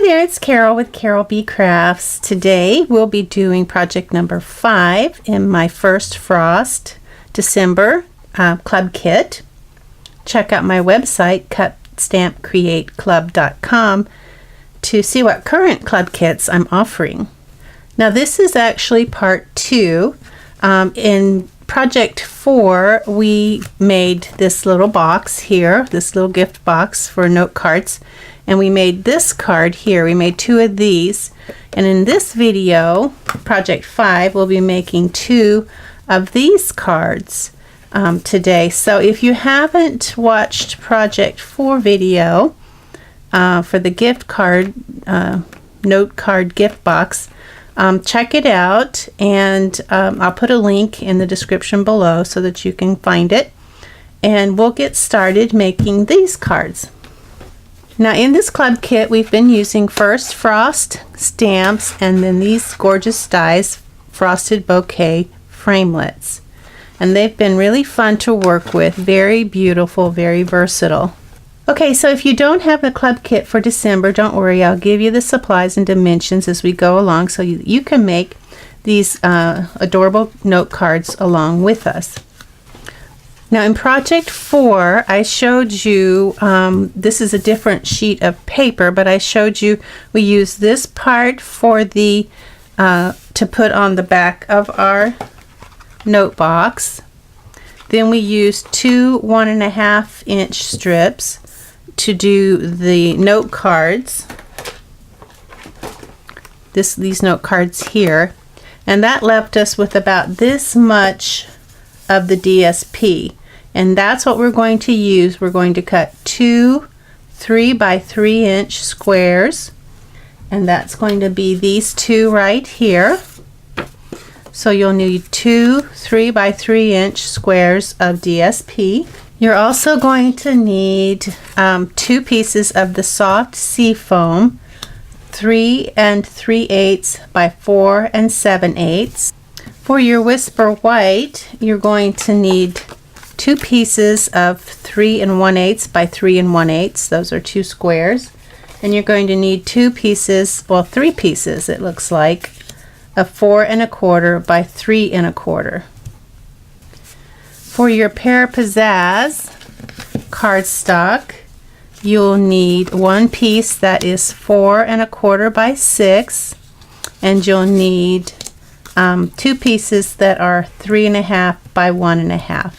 there, it's Carol with Carolbcrafts. Today we'll be doing project number 5 in my first Frost December club kit. Check out my website, cutstampcreateclub.com, to see what current club kits I'm offering. Now this is actually part 2. In project 4 we made this little box here, this little gift box for note cards. And we made this card here. We made 2 of these. And in this video, project 5, we'll be making 2 of these cards today. So if you haven't watched project 4 video for the gift card, note card gift box, check it out. And I'll put a link in the description below so that you can find it. And we'll get started making these cards. Now in this club kit we've been using first Frost stamps and then these gorgeous dies, Frosted Bouquet framelits. And they've been really fun to work with, very beautiful, very versatile. Okay, so if you don't have the club kit for December, don't worry, I'll give you the supplies and dimensions as we go along so you can make these adorable note cards along with us. Now in project 4 I showed you, this is a different sheet of paper, but I showed you we use this part for the to put on the back of our note box. Then we use 2 1.5 inch strips to do the note cards, these note cards here, and that left us with about this much of the DSP, and that's what we're going to use. We're going to cut 2 3 by 3 inch squares, and that's going to be these 2 right here. So you'll need 2 3 by 3 inch squares of DSP. You're also going to need 2 pieces of the soft sea foam, 3 3/8 by 4 7/8. For your Whisper White, you're going to need 2 pieces of 3 1/8 by 3 1/8. Those are 2 squares. And you're going to need 2 pieces, well 3 pieces it looks like, of 4 1/4 by 3 1/4. For your Pear Pizzazz cardstock, you'll need 1 piece that is 4 1/4 by 6, and you'll need 2 pieces that are 3 1/2 by 1 1/2.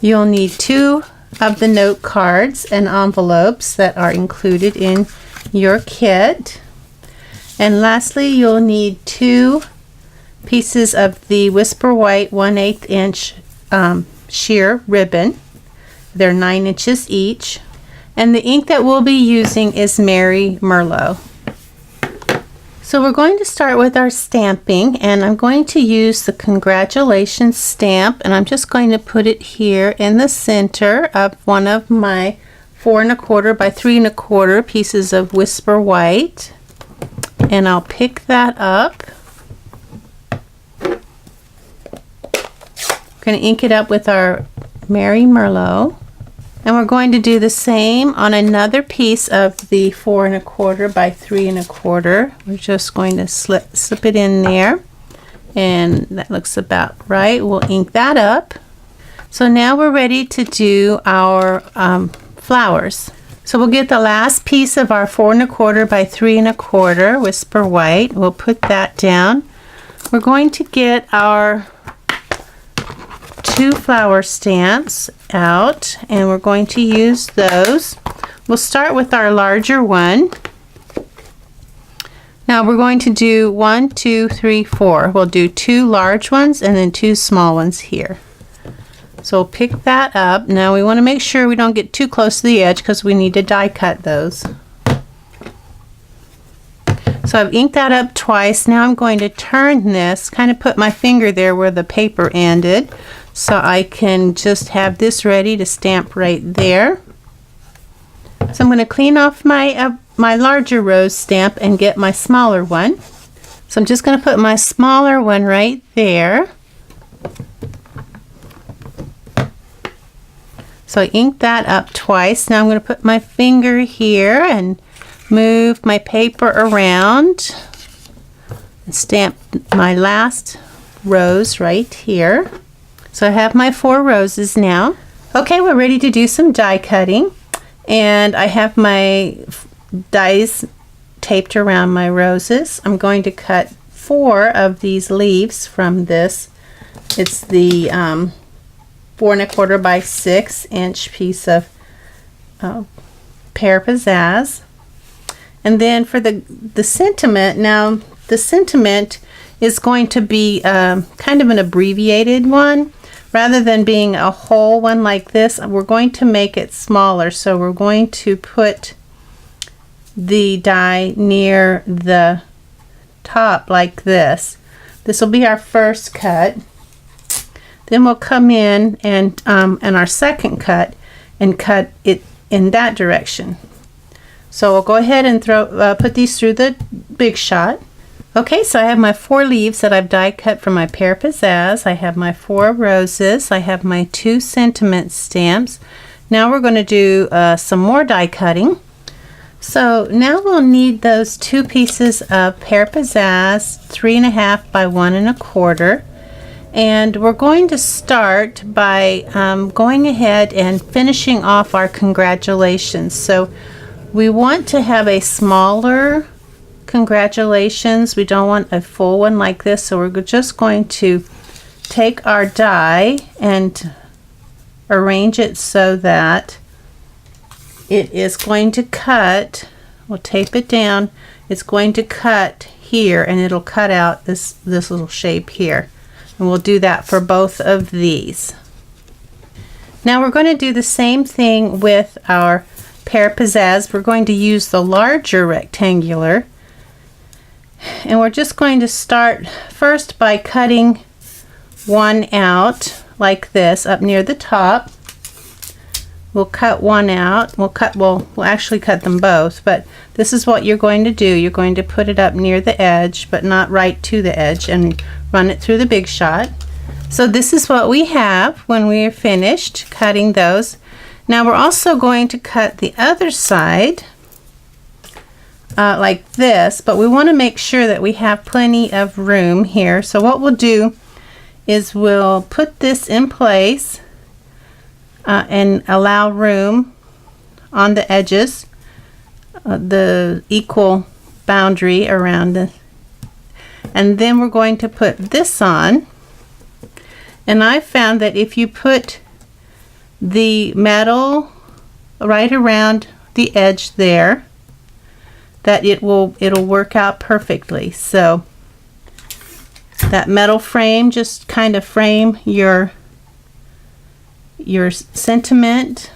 You'll need 2 of the note cards and envelopes that are included in your kit. And lastly, you'll need 2 pieces of the Whisper White 1/8 inch sheer ribbon. They're 9 inches each. And the ink that we'll be using is Mary Merlot. So we're going to start with our stamping, and I'm going to use the congratulations stamp, and I'm just going to put it here in the center of one of my 4 1/4 by 3 1/4 pieces of Whisper White, and I'll pick that up. I'm going to ink it up with our Mary Merlot. And we're going to do the same on another piece of the 4 1/4 by 3 1/4. We're just going to slip it in there, and that looks about right. We'll ink that up. So now we're ready to do our flowers. So we'll get the last piece of our 4 1/4 by 3 1/4 Whisper White. We'll put that down. We're going to get our 2 flower stamps out, and we're going to use those. We'll start with our larger one. Now we're going to do 1 2 3 4. We'll do 2 large ones and then 2 small ones here. So we'll pick that up. Now we want to make sure we don't get too close to the edge because we need to die cut those. So I've inked that up twice. Now I'm going to turn this, kind of put my finger there where the paper ended, so I can just have this ready to stamp right there. So I'm going to clean off my larger rose stamp and get my smaller one. So I'm just going to put my smaller one right there. So I inked that up twice. Now I'm going to put my finger here and move my paper around and stamp my last rose right here. So I have my 4 roses now. Okay, we're ready to do some die cutting, and I have my dies taped around my roses. I'm going to cut 4 of these leaves from this. It's the 4 1/4 by 6 inch piece of pear pizzazz. And then for the sentiment, now the sentiment is going to be kind of an abbreviated one. Rather than being a whole one like this, we're going to make it smaller. So we're going to put the die near the top like this. This will be our first cut. Then we'll come in and our second cut and cut it in that direction. So we'll go ahead and put these through the Big Shot. Okay, so I have my 4 leaves that I've die cut from my pear pizzazz. I have my 4 roses. I have my 2 sentiment stamps. Now we're going to do some more die cutting. So now we'll need those 2 pieces of pear pizzazz, 3 1/2 by 1 1/4. And we're going to start by going ahead and finishing off our congratulations. So we want to have a smaller congratulations. We don't want a full one like this, so we're just going to take our die and arrange it so that it is going to cut. We'll tape it down. It's going to cut here, and it'll cut out this little shape here, and we'll do that for both of these. Now we're going to do the same thing with our pear pizzazz. We're going to use the larger rectangular, and we're just going to start first by cutting one out like this up near the top. We'll cut one out. We'll actually cut them both, but this is what you're going to do. You're going to put it up near the edge, but not right to the edge, and run it through the Big Shot. So this is what we have when we are finished cutting those. Now we're also going to cut the other side like this, but we want to make sure that we have plenty of room here. So what we'll do is we'll put this in place and allow room on the edges, the equal boundary around it. And then we're going to put this on. And I found that if you put the metal right around the edge there, that it'll work out perfectly. So that metal frame, just kind of frame your sentiment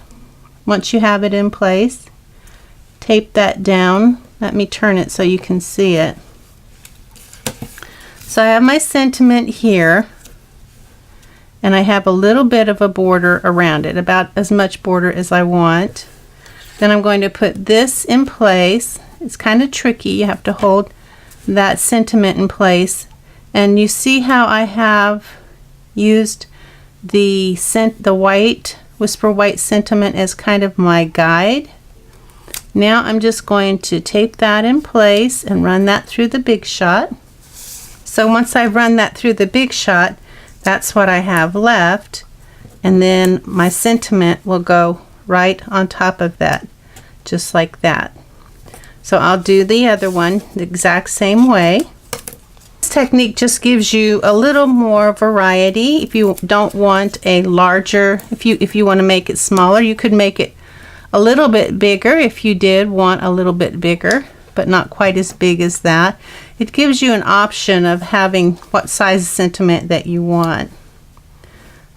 once you have it in place. Tape that down. Let me turn it so you can see it. So I have my sentiment here, and I have a little bit of a border around it, about as much border as I want. Then I'm going to put this in place. It's kind of tricky. You have to hold that sentiment in place, and you see how I have used the white Whisper White sentiment as kind of my guide. Now I'm just going to tape that in place and run that through the Big Shot. So once I've run that through the Big Shot, that's what I have left, and then my sentiment will go right on top of that, just like that. So I'll do the other one the exact same way. This technique just gives you a little more variety. If you don't want a larger, if you want to make it smaller, you could make it a little bit bigger if you did want a little bit bigger, but not quite as big as that. It gives you an option of having what size sentiment that you want.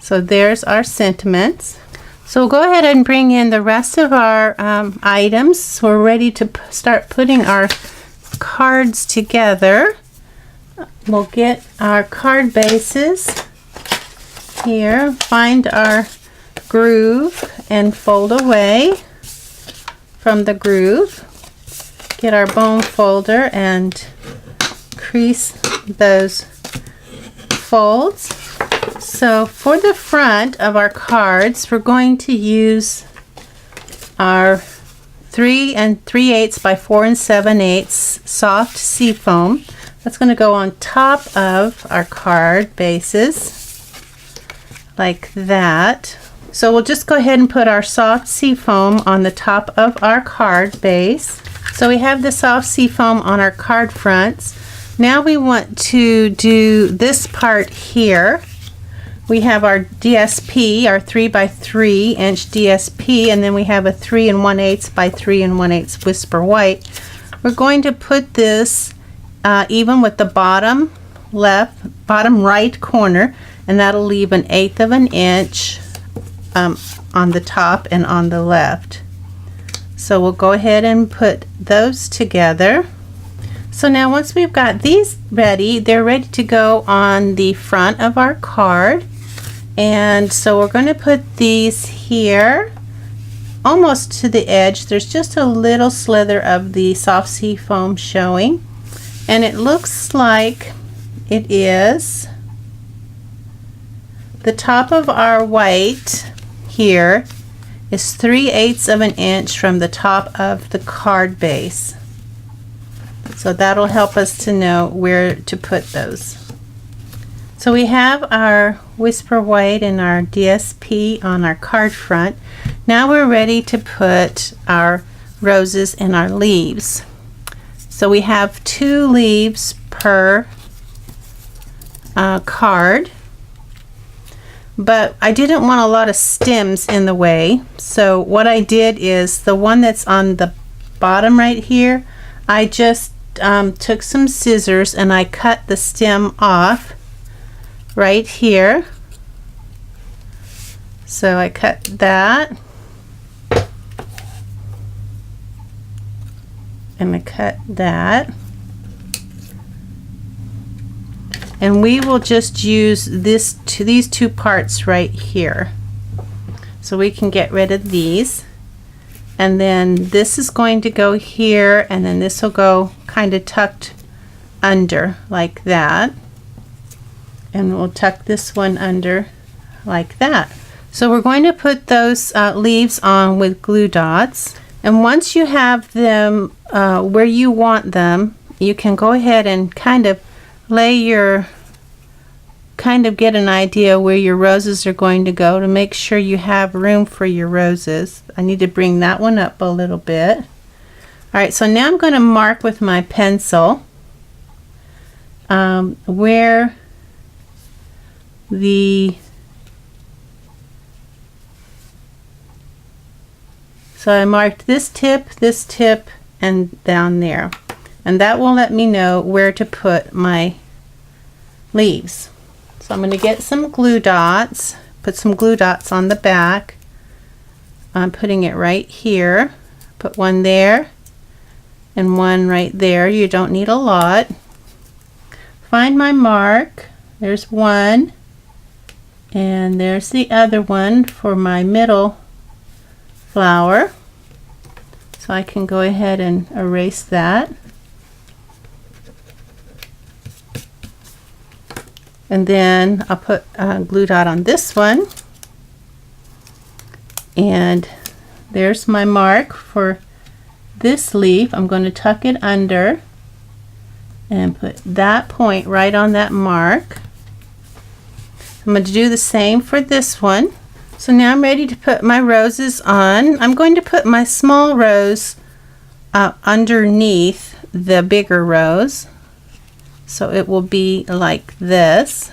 So there's our sentiments. So we'll go ahead and bring in the rest of our items. So we're ready to start putting our cards together. We'll get our card bases here, find our groove and fold away from the groove. Get our bone folder and crease those folds. So for the front of our cards, we're going to use our 3 3/8 by 4 7/8 soft sea foam. That's going to go on top of our card bases like that. So we'll just go ahead and put our soft sea foam on the top of our card base. So we have the soft sea foam on our card fronts. Now we want to do this part here. We have our DSP, our 3 by 3 inch DSP, and then we have a 3 1/8 by 3 1/8 Whisper White. We're going to put this even with the bottom right corner, and that'll leave 1/8 of an inch on the top and on the left. So we'll go ahead and put those together. So now once we've got these ready, they're ready to go on the front of our card. And so we're going to put these here almost to the edge. There's just a little slither of the soft sea foam showing, and it looks like it is the top of our white here is 3/8 of an inch from the top of the card base. So that'll help us to know where to put those. So we have our Whisper White and our DSP on our card front. Now we're ready to put our roses and our leaves. So we have 2 leaves per card, but I didn't want a lot of stems in the way. So what I did is the one that's on the bottom right here, I just took some scissors and I cut the stem off right here. So I cut that, and I cut that, and we will just use these 2 parts right here, so we can get rid of these. And then this is going to go here, and then this will go kind of tucked under like that, and we'll tuck this one under like that. So we're going to put those leaves on with glue dots, and once you have them where you want them, you can go ahead and kind of get an idea where your roses are going to go to make sure you have room for your roses. I need to bring that one up a little bit. Alright, so now I'm going to mark with my pencil where so I marked this tip, and down there, and that will let me know where to put my leaves. So I'm going to get some glue dots, put some glue dots on the back. I'm putting it right here. Put one there and one right there. You don't need a lot. Find my mark. There's one, and there's the other one for my middle flower. So I can go ahead and erase that. And then I'll put a glue dot on this one, and there's my mark for this leaf. I'm going to tuck it under and put that point right on that mark. I'm going to do the same for this one. So now I'm ready to put my roses on. I'm going to put my small rose underneath the bigger rose. So it will be like this.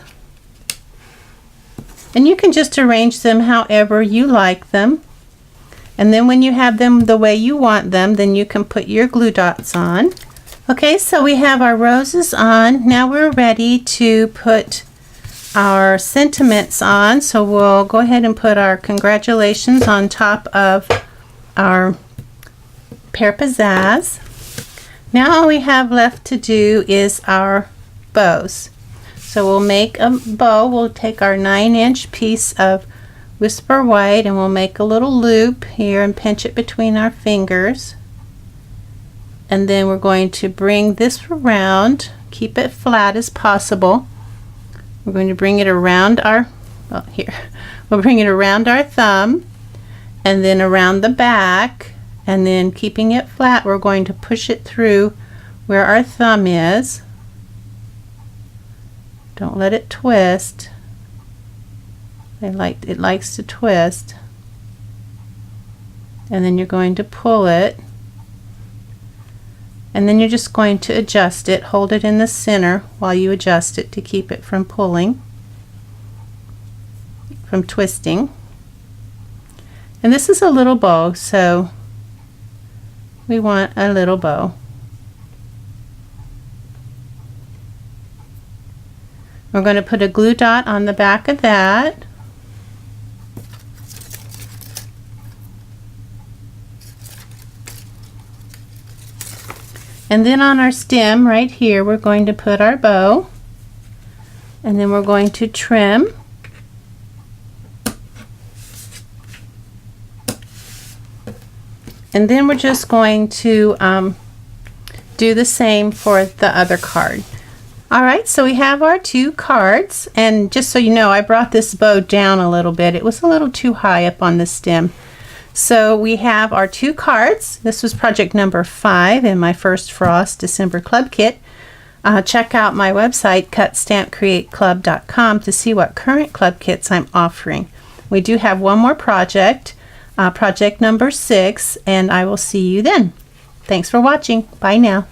And you can just arrange them however you like them. And then when you have them the way you want them, then you can put your glue dots on. Okay, so we have our roses on. Now we're ready to put our sentiments on. So we'll go ahead and put our congratulations on top of our pear pizzazz. Now all we have left to do is our bows. So we'll make a bow. We'll take our 9-inch piece of Whisper White and we'll make a little loop here and pinch it between our fingers. And then we're going to bring this around, keep it flat as possible. We're going to bring it around our, we'll bring it around our thumb and then around the back and then keeping it flat, we're going to push it through where our thumb is. Don't let it twist. It likes to twist. And then you're going to pull it. And then you're just going to adjust it. Hold it in the center while you adjust it to keep it from pulling, from twisting. And this is a little bow, so we want a little bow. We're going to put a glue dot on the back of that. And then on our stem right here, we're going to put our bow, and then we're going to trim. And then we're just going to do the same for the other card. Alright, so we have our 2 cards, and just so you know, I brought this bow down a little bit. It was a little too high up on the stem. So we have our 2 cards. This was project number 5 in my first Frost December Club Kit. Check out my website, cutstampcreateclub.com, to see what current club kits I'm offering. We do have one more project, project number 6, and I will see you then. Thanks for watching. Bye now.